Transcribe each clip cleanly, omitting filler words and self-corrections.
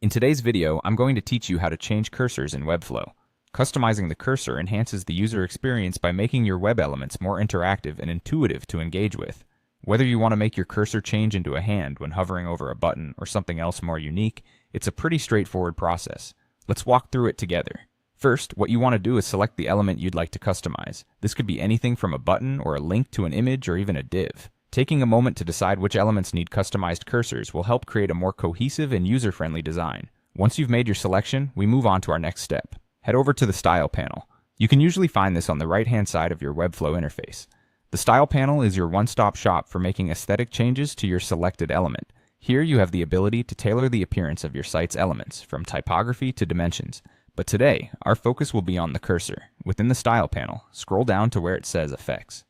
In today's video, I'm going to teach you how to change cursors in Webflow. Customizing the cursor enhances the user experience by making your web elements more interactive and intuitive to engage with. Whether you want to make your cursor change into a hand when hovering over a button or something else more unique, it's a pretty straightforward process. Let's walk through it together. First, what you want to do is select the element you'd like to customize. This could be anything from a button or a link to an image or even a div. Taking a moment to decide which elements need customized cursors will help create a more cohesive and user-friendly design. Once you've made your selection, we move on to our next step. Head over to the Style panel. You can usually find this on the right-hand side of your Webflow interface. The Style panel is your one-stop shop for making aesthetic changes to your selected element. Here you have the ability to tailor the appearance of your site's elements, from typography to dimensions. But today, our focus will be on the cursor. Within the Style panel, scroll down to where it says Effects.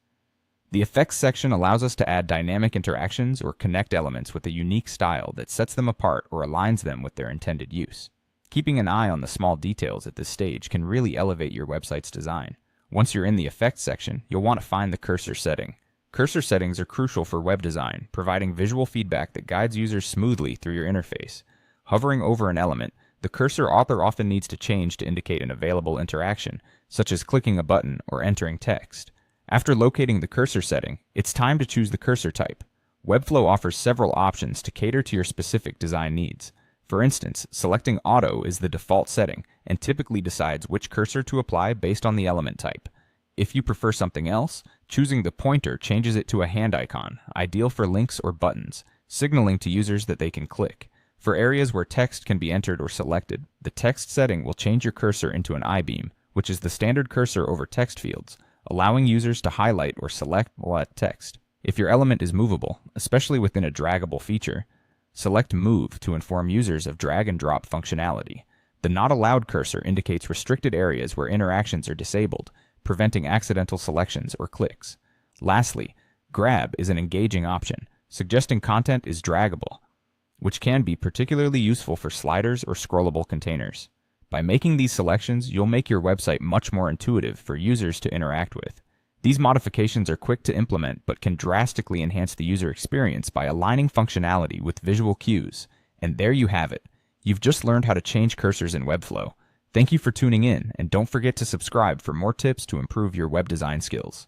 The Effects section allows us to add dynamic interactions or connect elements with a unique style that sets them apart or aligns them with their intended use. Keeping an eye on the small details at this stage can really elevate your website's design. Once you're in the Effects section, you'll want to find the cursor setting. Cursor settings are crucial for web design, providing visual feedback that guides users smoothly through your interface. Hovering over an element, the cursor author often needs to change to indicate an available interaction, such as clicking a button or entering text. After locating the cursor setting, it's time to choose the cursor type. Webflow offers several options to cater to your specific design needs. For instance, selecting Auto is the default setting and typically decides which cursor to apply based on the element type. If you prefer something else, choosing the pointer changes it to a hand icon, ideal for links or buttons, signaling to users that they can click. For areas where text can be entered or selected, the text setting will change your cursor into an I-beam, which is the standard cursor over text fields, allowing users to highlight or select text. If your element is movable, especially within a draggable feature, select Move to inform users of drag and drop functionality. The Not Allowed cursor indicates restricted areas where interactions are disabled, preventing accidental selections or clicks. Lastly, Grab is an engaging option, suggesting content is draggable, which can be particularly useful for sliders or scrollable containers. By making these selections, you'll make your website much more intuitive for users to interact with. These modifications are quick to implement but can drastically enhance the user experience by aligning functionality with visual cues. And there you have it. You've just learned how to change cursors in Webflow. Thank you for tuning in, and don't forget to subscribe for more tips to improve your web design skills.